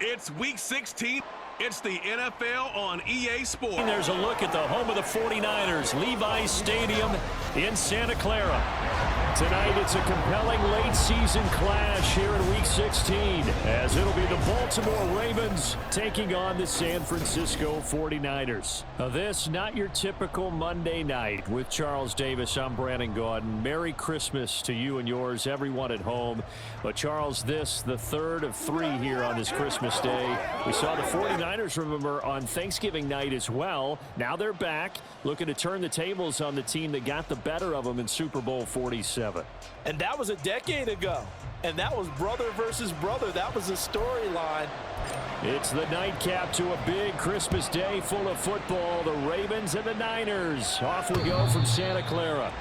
It's Week 16. It's the NFL on EA Sports. There's a look at the home of the 49ers, Levi's Stadium in Santa Clara. Tonight, it's a compelling late-season clash here in Week 16, as it'll be the Baltimore Ravens taking on the San Francisco 49ers. Now, this, not your typical Monday night. With Charles Davis, I'm Brandon Gaudin. Merry Christmas to you and yours, everyone at home. But, Charles, this, the third of three here on this Christmas day. We saw the 49ers, remember, on Thanksgiving night as well. Now they're back, looking to turn the tables on the team that got the better of them in Super Bowl 47. And that was a decade ago. And that was brother versus brother. That was the storyline. It's the nightcap to a big Christmas day full of football. The Ravens and the Niners. Off we go from Santa Clara.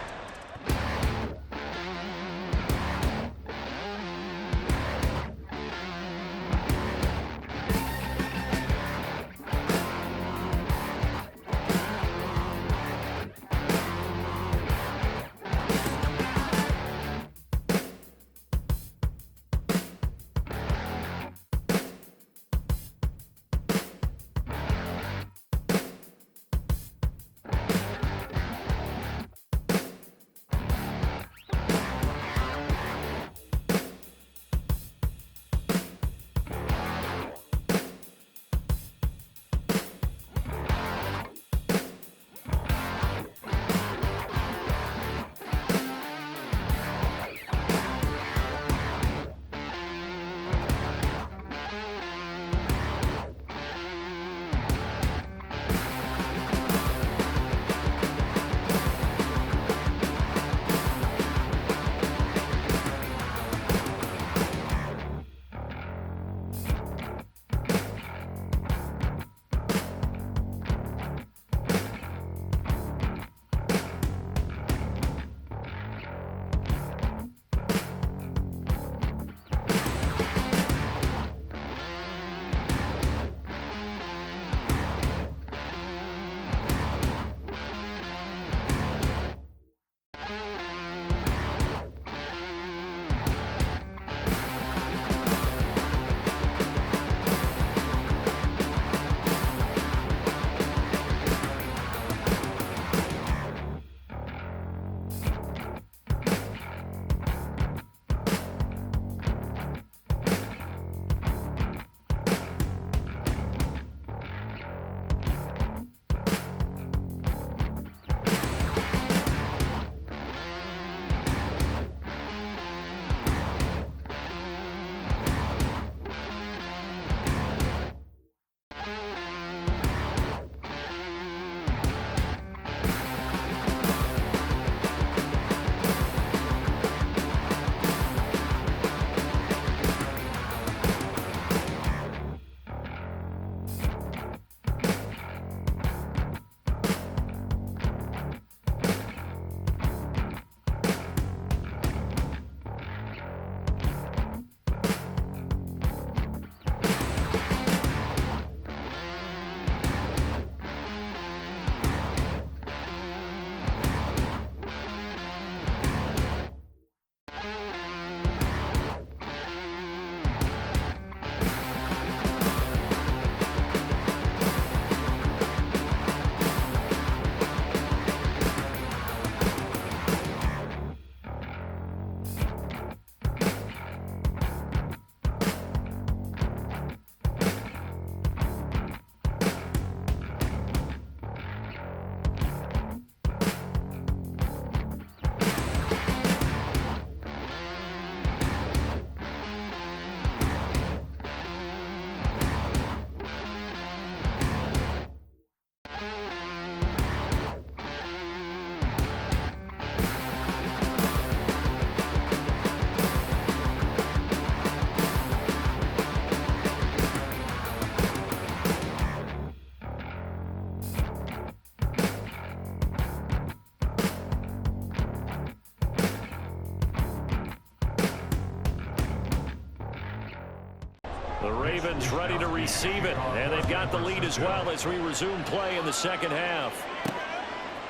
The Ravens ready to receive it, and they've got the lead as well as we resume play in the second half.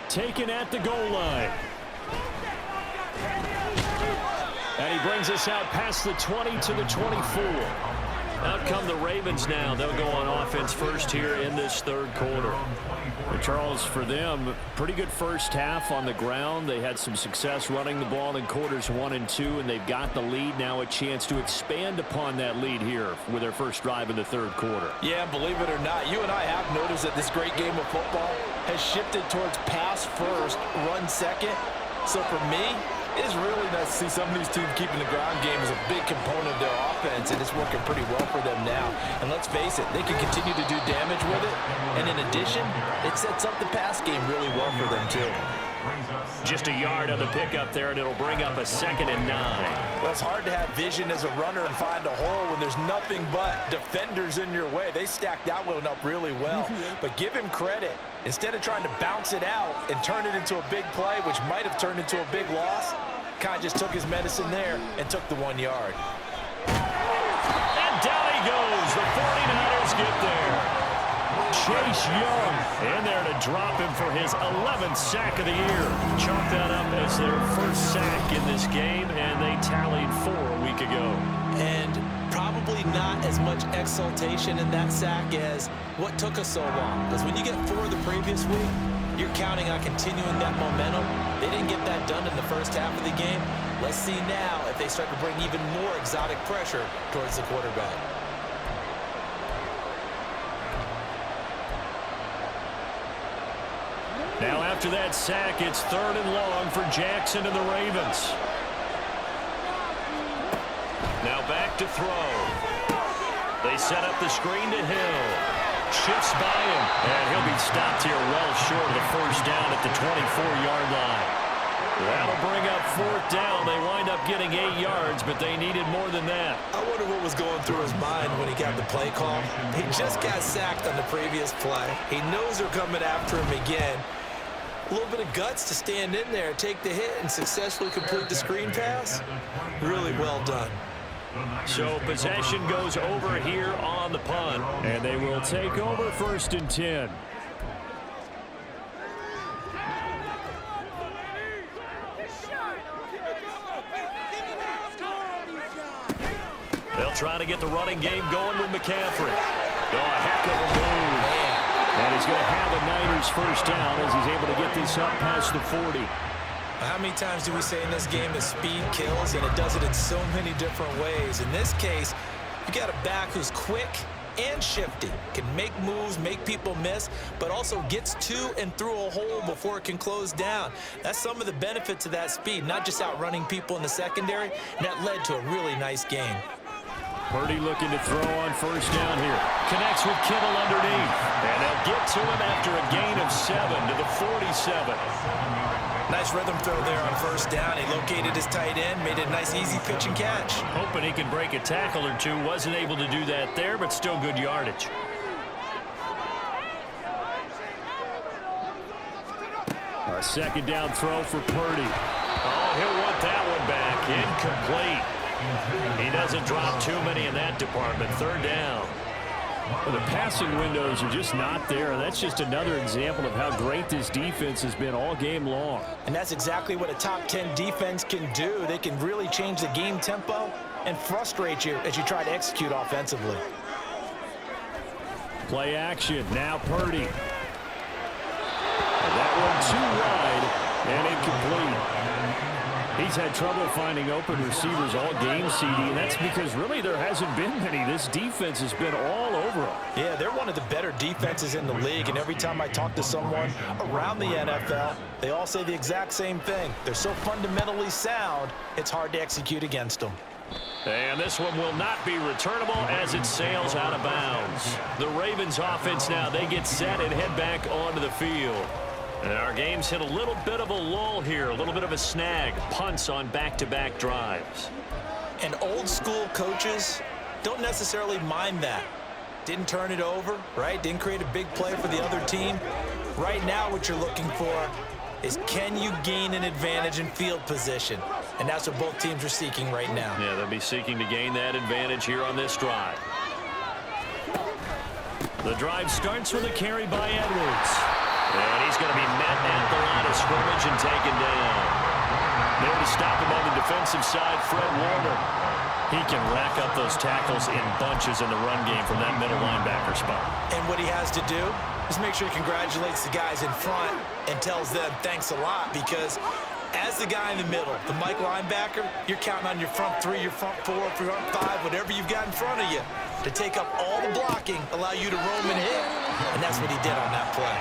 Taken at the goal line. And he brings us out past the 20 to the 24. Out come the Ravens now. They'll go on offense first here in this third quarter. But Charles, for them, pretty good first half on the ground. They had some success running the ball in quarters 1 and 2, and they've got the lead. Now a chance to expand upon that lead here with their first drive in the third quarter. Yeah, believe it or not, you and I have noticed that this great game of football has shifted towards pass first, run second. So for me, it is really nice to see some of these teams keeping the ground game as a big component of their offense, and it's working pretty well for them now. And let's face it, they can continue to do damage with it. And in addition, it sets up the pass game really well for them too. Just a yard on the pickup there, and it'll bring up a 2nd and 9. Well, it's hard to have vision as a runner and find a hole when there's nothing but defenders in your way. They stacked that one up really well. But give him credit. Instead of trying to bounce it out and turn it into a big play, which might have turned into a big loss, kind of just took his medicine there and took the 1 yard. And down he goes. The 49ers get there. Chase Young in there to drop him for his 11th sack of the year. Chalk that up as their first sack in this game, and they tallied 4 a week ago. And probably not as much exultation in that sack as what took us so long. Because when you get 4 the previous week, you're counting on continuing that momentum. They didn't get that done in the first half of the game. Let's see now if they start to bring even more exotic pressure towards the quarterback. Now after that sack, it's 3rd and long for Jackson and the Ravens. Now back to throw. They set up the screen to Hill. Shifts by him, and he'll be stopped here well short of the first down at the 24-yard line. That'll bring up 4th down. They wind up getting 8 yards, but they needed more than that. I wonder what was going through his mind when he got the play call. He just got sacked on the previous play. He knows they're coming after him again. A little bit of guts to stand in there, take the hit, and successfully complete the screen pass. Really well done. So possession goes over here on the punt, and they will take over 1st and 10. They'll try to get the running game going with McCaffrey. Oh, a heck of a move. And he's going to have a Niners first down as he's able to get this up past the 40. How many times do we say in this game that speed kills, and it does it in so many different ways? In this case, you got a back who's quick and shifty, can make moves, make people miss, but also gets to and through a hole before it can close down. That's some of the benefits of that speed, not just outrunning people in the secondary, and that led to a really nice game. Purdy looking to throw on first down here. Connects with Kittle underneath. And they'll get to him after a gain of 7 to the 47. Nice rhythm throw there on first down. He located his tight end, made it a nice easy pitch and catch. Hoping he can break a tackle or two. Wasn't able to do that there, but still good yardage. A 2nd down throw for Purdy. Oh, he'll want that one back. Incomplete. He doesn't drop too many in that department. 3rd down. Well, the passing windows are just not there. That's just another example of how great this defense has been all game long. And that's exactly what a top 10 defense can do. They can really change the game tempo and frustrate you as you try to execute offensively. Play action. Now Purdy. And that one too wide and incomplete. He's had trouble finding open receivers all game, CD, and that's because really there hasn't been many. This defense has been all over him. Yeah, they're one of the better defenses in the league, and every time I talk to someone around the NFL, they all say the exact same thing. They're so fundamentally sound, it's hard to execute against them. And this one will not be returnable as it sails out of bounds. The Ravens offense now, they get set and head back onto the field. And our game's hit a little bit of a lull here, a little bit of a snag. Punts on back-to-back drives. And old school coaches don't necessarily mind that. Didn't turn it over, right? Didn't create a big play for the other team. Right now what you're looking for is, can you gain an advantage in field position? And that's what both teams are seeking right now. Yeah, they'll be seeking to gain that advantage here on this drive. The drive starts with a carry by Edwards. And he's going to be met at the line of scrimmage and taken down. There to stop him on the defensive side, Fred Warner. He can rack up those tackles in bunches in the run game from that middle linebacker spot. And what he has to do is make sure he congratulates the guys in front and tells them thanks a lot, because as the guy in the middle, the Mike linebacker, you're counting on your front three, your front four, your front five, whatever you've got in front of you to take up all the blocking, allow you to roam and hit. And that's what he did on that play.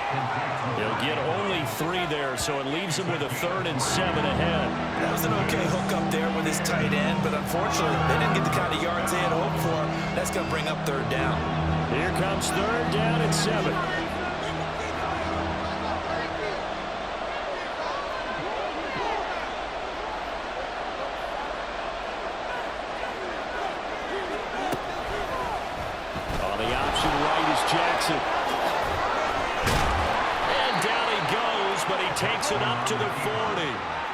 He'll get only 3 there, so it leaves him with a 3rd and 7 ahead. That was an okay hook up there with his tight end, but unfortunately, they didn't get the kind of yards they had hoped for. That's going to bring up 3rd down. Here comes 3rd down and 7. On the option right is Jackson. And down he goes, but he takes it up to the 40.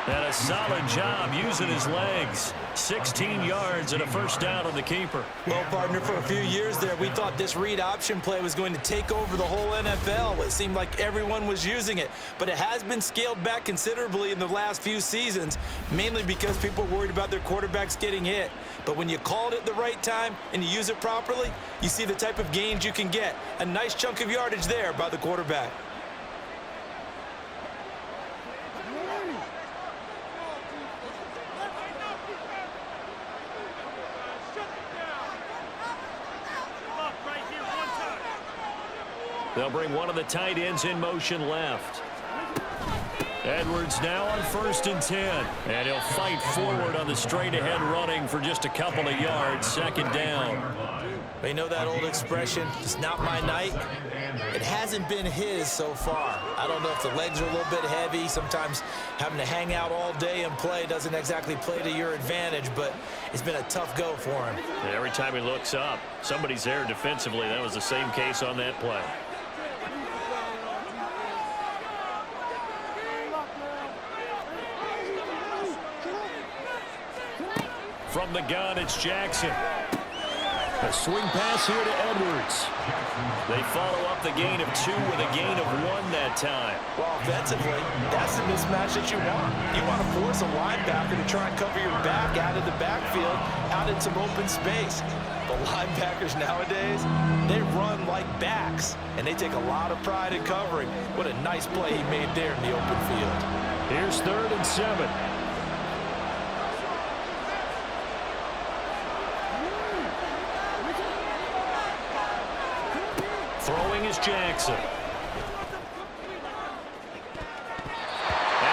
And a solid job using his legs. 16 yards and a 1st down on the keeper. Well, partner, for a few years there, we thought this read option play was going to take over the whole NFL. It seemed like everyone was using it, but it has been scaled back considerably in the last few seasons, mainly because people are worried about their quarterbacks getting hit. But when you call it at the right time and you use it properly, you see the type of gains you can get. A nice chunk of yardage there by the quarterback. They'll bring one of the tight ends in motion left. Edwards now on 1st and 10. And he'll fight forward on the straight-ahead running for just a couple of yards. 2nd down. You know that old expression, it's not my night? It hasn't been his so far. I don't know if the legs are a little bit heavy. Sometimes having to hang out all day and play doesn't exactly play to your advantage, but it's been a tough go for him. And every time he looks up, somebody's there defensively. That was the same case on that play. From the gun, it's Jackson. A swing pass here to Edwards. They follow up the gain of 2 with a gain of 1 that time. Well, offensively, that's the mismatch that you want. You want to force a linebacker to try and cover your back out of the backfield, out in some open space. The linebackers nowadays, they run like backs, and they take a lot of pride in covering. What a nice play he made there in the open field. Here's 3rd and 7. Throwing is Jackson. And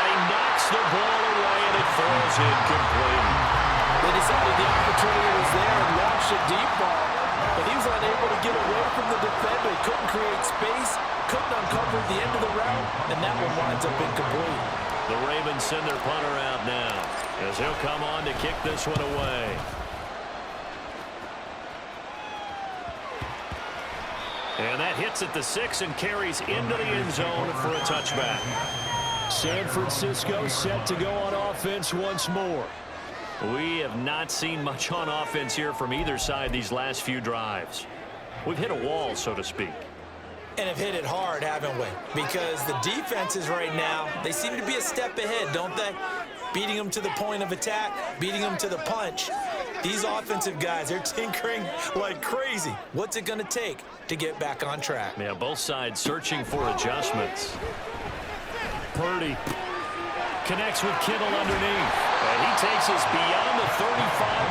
he knocks the ball away, and it falls incomplete. They decided the opportunity was there and launched a deep ball, but he was unable to get away from the defender. Couldn't create space, couldn't uncover the end of the route, and that one winds up incomplete. The Ravens send their punter out now, as he'll come on to kick this one away. And that hits at the 6 and carries into the end zone for a touchback. San Francisco set to go on offense once more. We have not seen much on offense here from either side these last few drives. We've hit a wall, so to speak. And have hit it hard, haven't we? Because the defenses right now, they seem to be a step ahead, don't they? Beating them to the point of attack, beating them to the punch. These offensive guys, they're tinkering like crazy. What's it going to take to get back on track? Yeah, both sides searching for adjustments. Purdy connects with Kittle underneath. And he takes us beyond the 35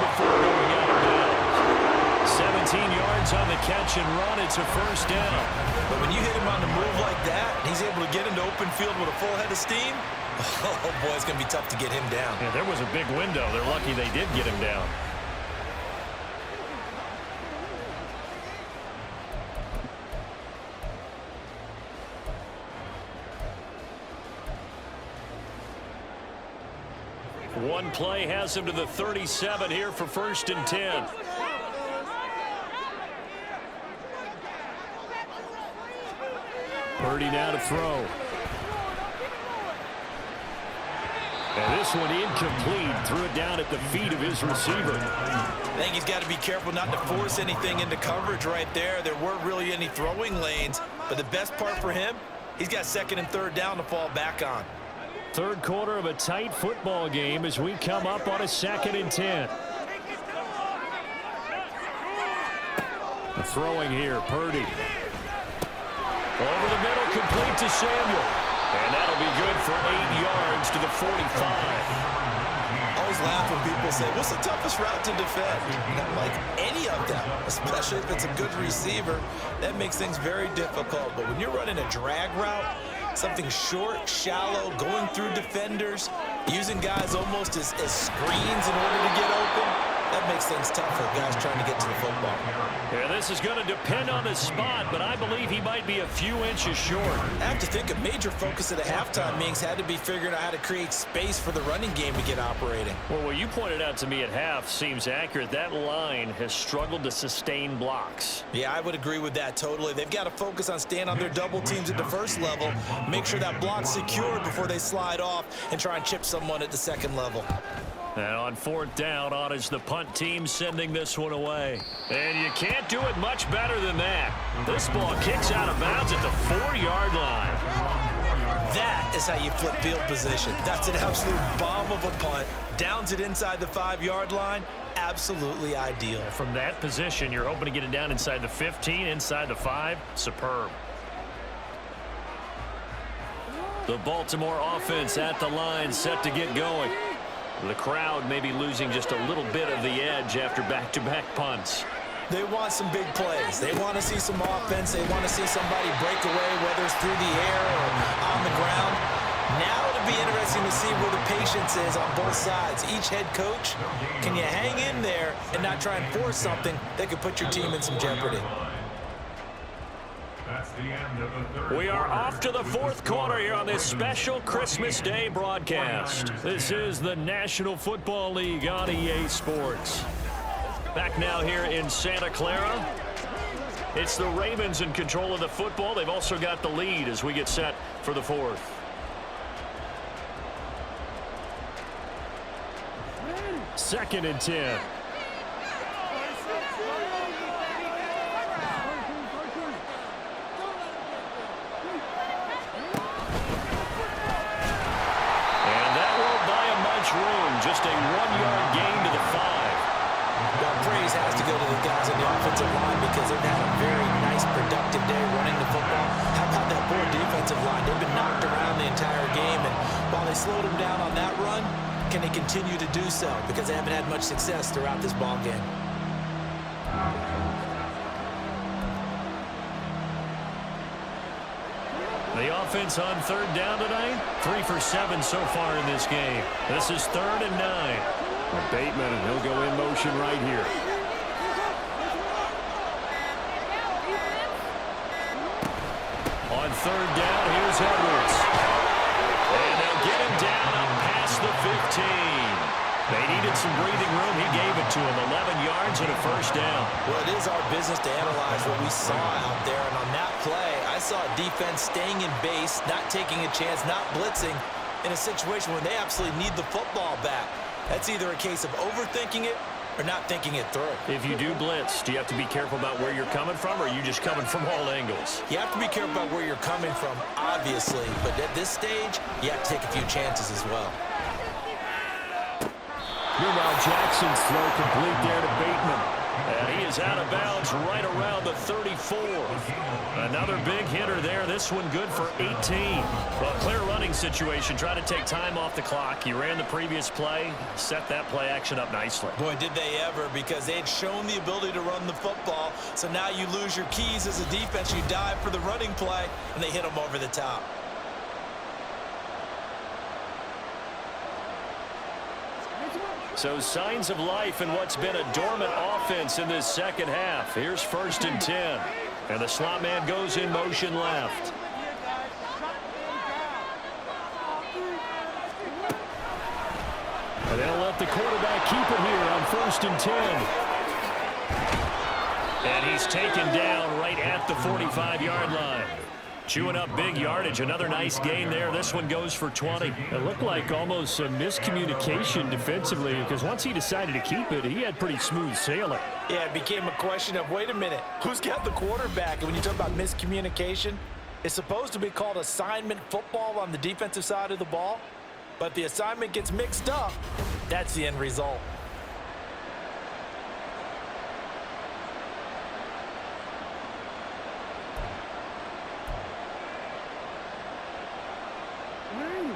before going out of bounds. 17 yards on the catch and run. It's a 1st down. But when you hit him on the move like that, he's able to get into open field with a full head of steam. Oh, boy, it's going to be tough to get him down. Yeah, there was a big window. They're lucky they did get him down. One play has him to the 37 here for 1st and 10. Purdy now to throw. And this one incomplete. Threw it down at the feet of his receiver. I think he's got to be careful not to force anything into coverage right there. There weren't really any throwing lanes. But the best part for him, he's got 2nd and 3rd down to fall back on. 3rd quarter of a tight football game as we come up on a 2nd and 10. Throwing here, Purdy. Over the middle, complete to Samuel. And that'll be good for 8 yards to the 45. I always laugh when people say, what's the toughest route to defend? And I'm like, any of them, especially if it's a good receiver. That makes things very difficult. But when you're running a drag route, something short, shallow, going through defenders, using guys almost as screens in order to get open, that makes things tough for guys trying to get to the football. Yeah, this is going to depend on the spot, but I believe he might be a few inches short. I have to think a major focus at the halftime meetings had to be figuring out how to create space for the running game to get operating. Well, what you pointed out to me at half seems accurate. That line has struggled to sustain blocks. Yeah, I would agree with that totally. They've got to focus on staying on their double teams at the first level, make sure that block's secured before they slide off and try and chip someone at the second level. And on 4th down, on is the punt team sending this one away. And you can't do it much better than that. This ball kicks out of bounds at the 4-yard line. That is how you flip field position. That's an absolute bomb of a punt. Downs it inside the 5-yard line. Absolutely ideal. From that position, you're hoping to get it down inside the 15, inside the 5. Superb. The Baltimore offense at the line, set to get going. The crowd may be losing just a little bit of the edge after back-to-back punts. They want some big plays. They want to see some offense. They want to see somebody break away, whether it's through the air or on the ground. Now it'll be interesting to see where the patience is on both sides. Each head coach, can you hang in there and not try and force something that could put your team in some jeopardy? We are off to the 4th quarter here on this special Christmas Day broadcast. This is the National Football League on EA Sports. Back now here in Santa Clara. It's the Ravens in control of the football. They've also got the lead as we get set for the 4th. Second and 10. Just a 1-yard gain to the 5. Well, praise has to go to the guys on the offensive line because they've had a very nice, productive day running the football. How about that poor defensive line? They've been knocked around the entire game, and while they slowed them down on that run, can they continue to do so? Because they haven't had much success throughout this ball game. The offense on 3rd down tonight, 3 for 7 so far in this game. This is 3rd and 9. Bateman, and he'll go in motion right here. On 3rd down, here's Edwards. And they'll get him down up past the 15. They needed some breathing room. He gave it to him. 11 yards and a 1st down. Well, it is our business to analyze what we saw out there. And on that play, I saw a defense staying in base, not taking a chance, not blitzing in a situation where they absolutely need the football back. That's either a case of overthinking it or not thinking it through. If you do blitz, do you have to be careful about where you're coming from, or are you just coming from all angles? You have to be careful about where you're coming from, obviously. But at this stage, you have to take a few chances as well. Meanwhile, Jackson's throw complete there to Bateman. And he is out of bounds right around the 34. Another big hitter there. This one good for 18. Well, clear running situation. Try to take time off the clock. He ran the previous play, set that play action up nicely. Boy, did they ever, because they had shown the ability to run the football. So now you lose your keys as a defense. You dive for the running play, and they hit them over the top. So signs of life in what's been a dormant offense in this second half. Here's 1st and 10. And the slot man goes in motion left. And they'll let the quarterback keep it here on 1st and 10. And he's taken down right at the 45-yard line. Chewing up big yardage. Another nice gain there. This one goes for 20. It looked like almost a miscommunication defensively, because once he decided to keep it, he had pretty smooth sailing. Yeah, it became a question of, wait a minute, who's got the quarterback? And when you talk about miscommunication, it's supposed to be called assignment football on the defensive side of the ball. But the assignment gets mixed up. That's the end result.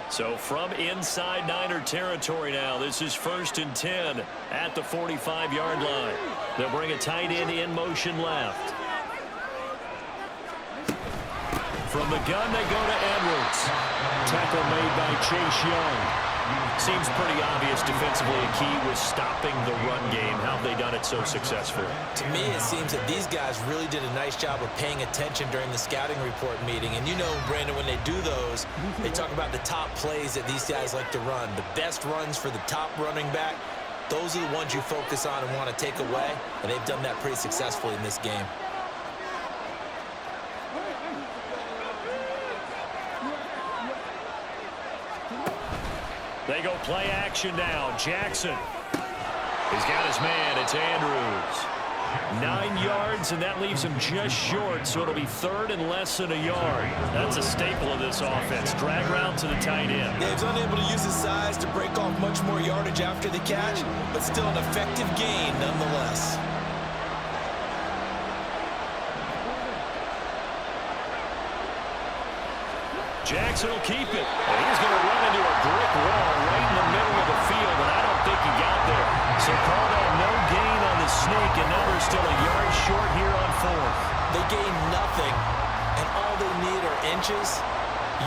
So from inside Niner territory now, this is 1st and 10 at the 45-yard line. They'll bring a tight end in motion left. From the gun, they go to Edwards. Tackle made by Chase Young. Seems pretty obvious defensively a key was stopping the run game. How have they done it so successfully? To me, it seems that these guys really did a nice job of paying attention during the scouting report meeting. And you know, Brandon, when they do those, they talk about the top plays that these guys like to run. The best runs for the top running back, those are the ones you focus on and want to take away. And they've done that pretty successfully in this game. They go play action now. Jackson. He's got his man. It's Andrews. 9 yards, and that leaves him just short, so it'll be 3rd and less than a yard. That's a staple of this offense. Drag route to the tight end. Yeah, he's unable to use his size to break off much more yardage after the catch, but still an effective gain nonetheless. Jackson will keep it. And he's going to run into a brick wall right in the middle of the field, and I don't think he got there. So call that no gain on the sneak, and now they're still a yard short here on 4th. They gain nothing, and all they need are inches.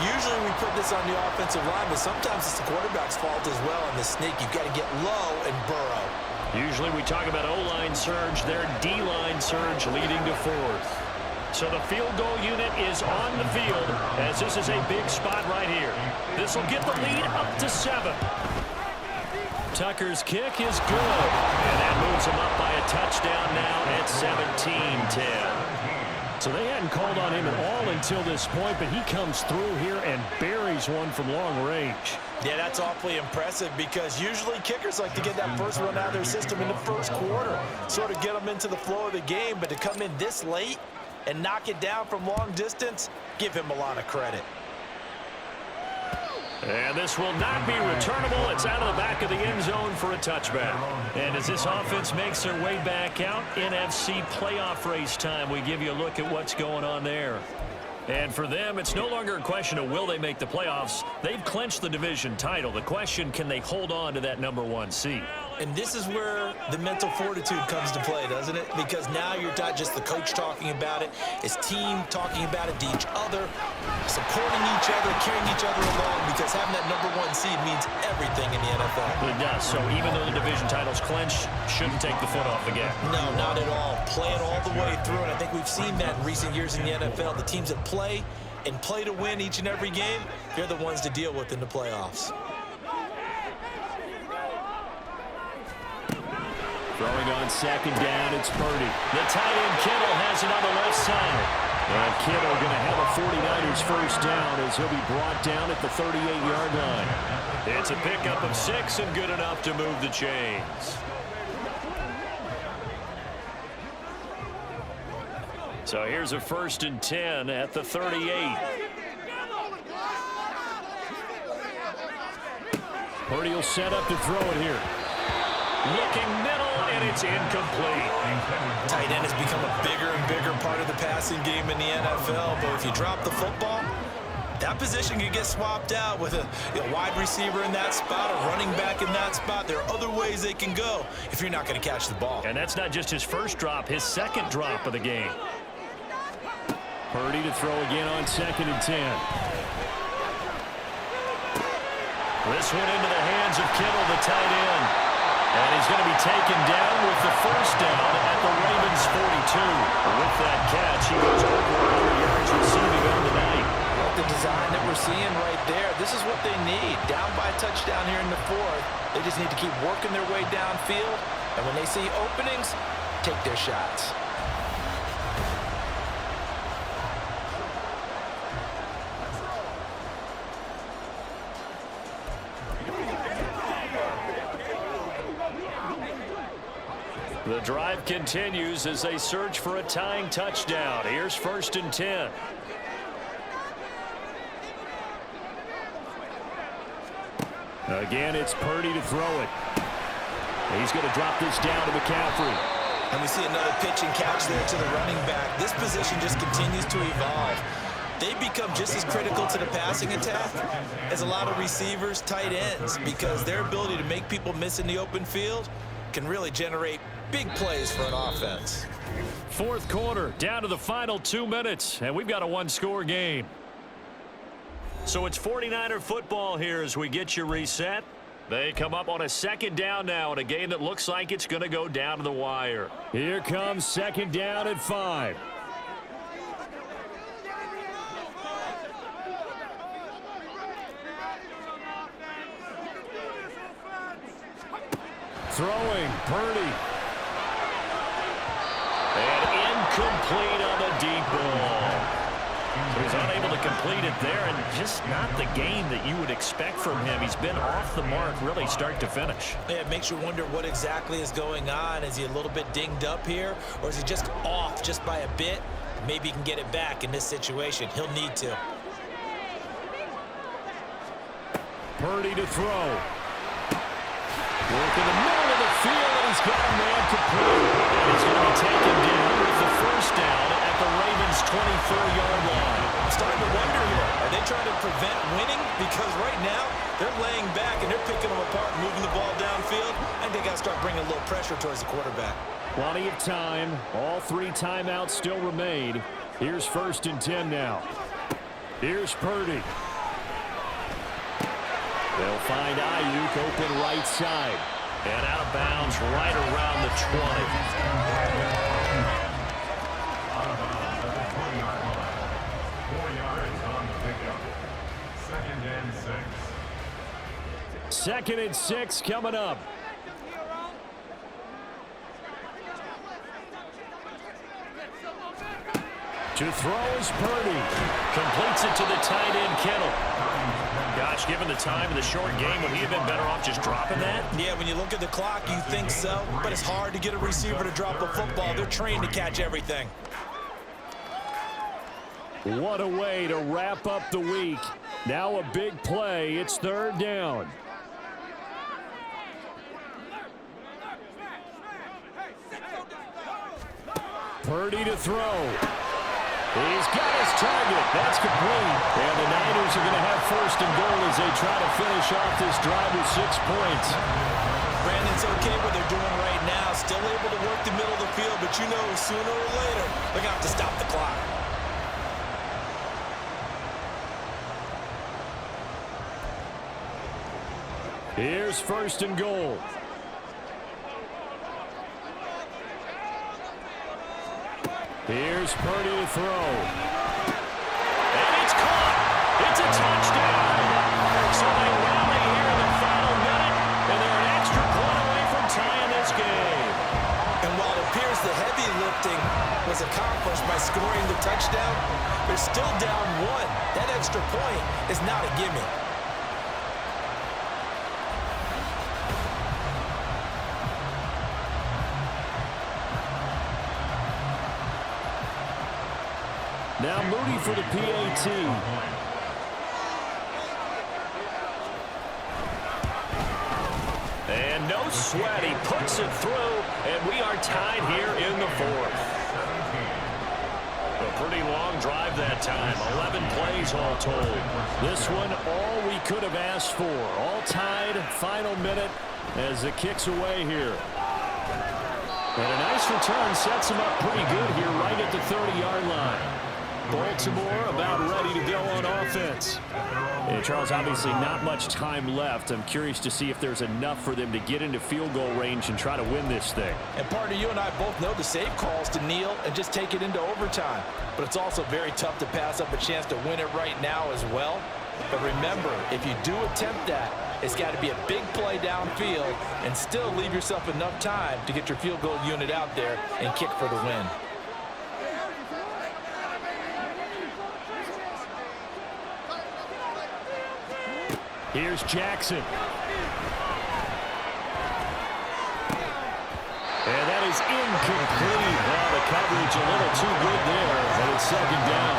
Usually we put this on the offensive line, but sometimes it's the quarterback's fault as well on the sneak. You've got to get low and burrow. Usually we talk about O-line surge, their D-line surge leading to 4th. So the field goal unit is on the field as this is a big spot right here. This will get the lead up to 7. Tucker's kick is good. And that moves him up by a touchdown now at 17-10. So they hadn't called on him at all until this point, but he comes through here and buries one from long range. Yeah, that's awfully impressive because usually kickers like to get that first one out of their system in the first quarter, sort of get them into the flow of the game, but to come in this late and knock it down from long distance, give him a lot of credit. And this will not be returnable. It's out of the back of the end zone for a touchback. And as this offense makes their way back out, NFC playoff race time, we give you a look at what's going on there. And for them, it's no longer a question of will they make the playoffs. They've clinched the division title. The question, can they hold on to that #1 seed? And this is where the mental fortitude comes to play, doesn't it? Because now you're not just the coach talking about it, it's team talking about it to each other, supporting each other, carrying each other along, because having that #1 seed means everything in the NFL. It does. So even though the division title's clinched, shouldn't take the foot off the gas. No, not at all. Play it all the way through, and I think we've seen that in recent years in the NFL. The teams that play and play to win each and every game, they're the ones to deal with in the playoffs. Throwing on 2nd down, it's Purdy. The tight end Kittle has it on the left side. And Kittle going to have a 49ers first down as he'll be brought down at the 38-yard line. It's a pickup of 6 and good enough to move the chains. So here's a 1st and 10 at the 38. Purdy will set up to throw it here. Looking middle, and it's incomplete. Tight end has become a bigger and bigger part of the passing game in the NFL, but if you drop the football, that position can get swapped out with a wide receiver in that spot, a running back in that spot. There are other ways they can go if you're not going to catch the ball. And that's not just his first drop, his second drop of the game. Purdy to throw again on 2nd and 10. This one into the hands of Kittle, the tight end. And he's going to be taken down with the first down at the Ravens 42. With that catch, he goes over 100 yards receiving on the night. The design that we're seeing right there, this is what they need. Down by a touchdown here in the 4th. They just need to keep working their way downfield. And when they see openings, take their shots. The drive continues as they search for a tying touchdown. Here's 1st and 10. Again, it's Purdy to throw it. He's going to drop this down to McCaffrey. And we see another pitch and catch there to the running back. This position just continues to evolve. they become just as critical to the passing attack as a lot of receivers, tight ends, because their ability to make people miss in the open field can really generate big plays for an offense. Fourth quarter, down to the final 2 minutes, and we've got a one-score game. So it's 49er football here as we get you reset. They come up on a second down now in a game that looks like it's going to go down to the wire. Here comes second down at 5. Throwing, Purdy. And incomplete on the deep ball. So he's unable to complete it there, and just not the game that you would expect from him. He's been off the mark really start to finish. Yeah, it makes you wonder what exactly is going on. Is he a little bit dinged up here, or is he just off just by a bit? Maybe he can get it back in this situation. He'll need to. Purdy to throw. Work in the middle of the field, and he's got a man complete. And he's going to be taken down with the first down at the Ravens' 24-yard line. I'm starting to wonder here. Are they trying to prevent winning? Because right now, they're laying back, and they're picking them apart and moving the ball downfield. I think they got to start bringing a little pressure towards the quarterback. Plenty of time. All 3 timeouts still remain. Here's 1st and 10 now. Here's Purdy. They'll find Ayuk open right side. And out of bounds right around the 20. 4 yards on the pickup. 2nd and 6. 2nd and 6 coming up. To throw is Purdy. Completes it to the tight end, Kittle. Gosh, given the time of the short game, would he have been better off just dropping that? Yeah, when you look at the clock, you think so. But it's hard to get a receiver to drop a football. They're trained to catch everything. What a way to wrap up the week. Now a big play. It's 3rd down. Purdy to throw. He's got his target. That's complete. And the Niners are going to have 1st and goal as they try to finish off this drive with 6 points. Brandon's okay what they're doing right now. Still able to work the middle of the field, but you know sooner or later they're going to have to stop the clock. Here's 1st and goal. Here's Purdy to throw. And it's caught. It's a touchdown. So they rally here in the final minute, and they're an extra point away from tying this game. And while it appears the heavy lifting was accomplished by scoring the touchdown, they're still down 1. That extra point is not a gimme. Now Moody for the PAT. And no sweat. He puts it through, and we are tied here in the 4th. A pretty long drive that time. 11 plays all told. This one all we could have asked for. All tied, final minute as it kicks away here. And a nice return sets him up pretty good here right at the 30-yard line. Baltimore about ready to go on offense. And Charles, obviously not much time left. I'm curious to see if there's enough for them to get into field goal range and try to win this thing. And partner, you and I both know the save calls to kneel and just take it into overtime. But it's also very tough to pass up a chance to win it right now as well. But remember, if you do attempt that, it's got to be a big play downfield and still leave yourself enough time to get your field goal unit out there and kick for the win. Here's Jackson. And that is incomplete. Well, the coverage a little too good there, and it's 2nd down.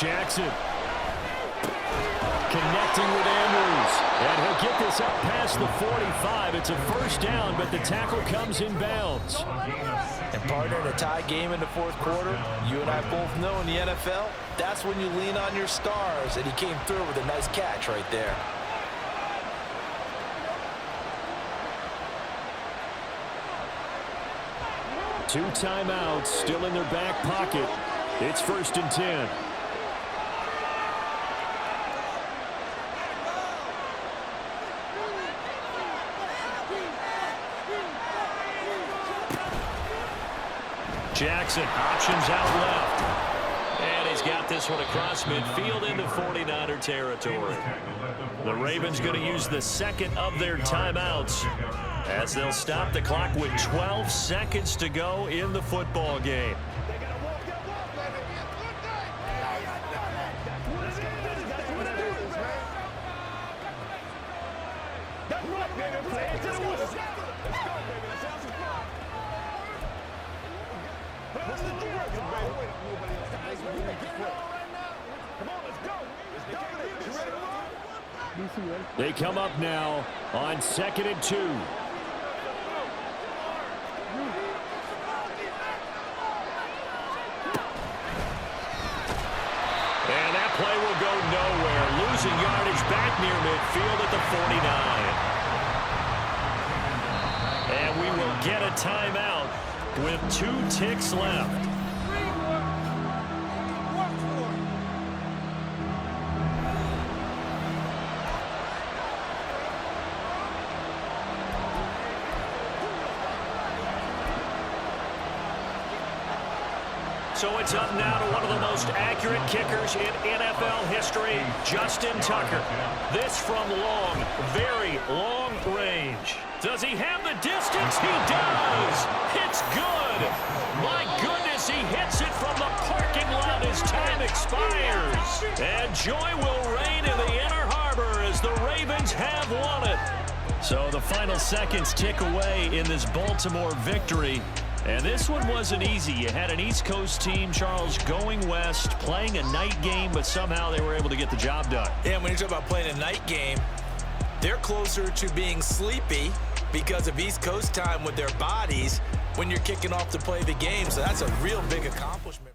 Jackson. Connecting with Andrews. And he'll get this up past the 45. It's a first down, but the tackle comes in bounds. And partner, in a tie game in the fourth quarter, you and I both know in the NFL, that's when you lean on your stars. And he came through with a nice catch right there. Two timeouts still in their back pocket. It's 1st and 10. Jackson options out left. And he's got this one across midfield into 49er territory. The Ravens going to use the second of their timeouts as they'll stop the clock with 12 seconds to go in the football game. They come up now on 2nd and 2. And that play will go nowhere. Losing yardage back near midfield at the 49. And we will get a timeout with 2 ticks left. So it's up now to one of the most accurate kickers in NFL history, Justin Tucker. This from long, very long range. Does he have the distance? He does! It's good! My goodness, he hits it from the parking lot as time expires. And joy will reign in the Inner Harbor as the Ravens have won it. So the final seconds tick away in this Baltimore victory. And this one wasn't easy. You had an East Coast team, Charles, going west, playing a night game, but somehow they were able to get the job done. Yeah, when you talk about playing a night game, they're closer to being sleepy because of East Coast time with their bodies when you're kicking off to play the game. So that's a real big accomplishment.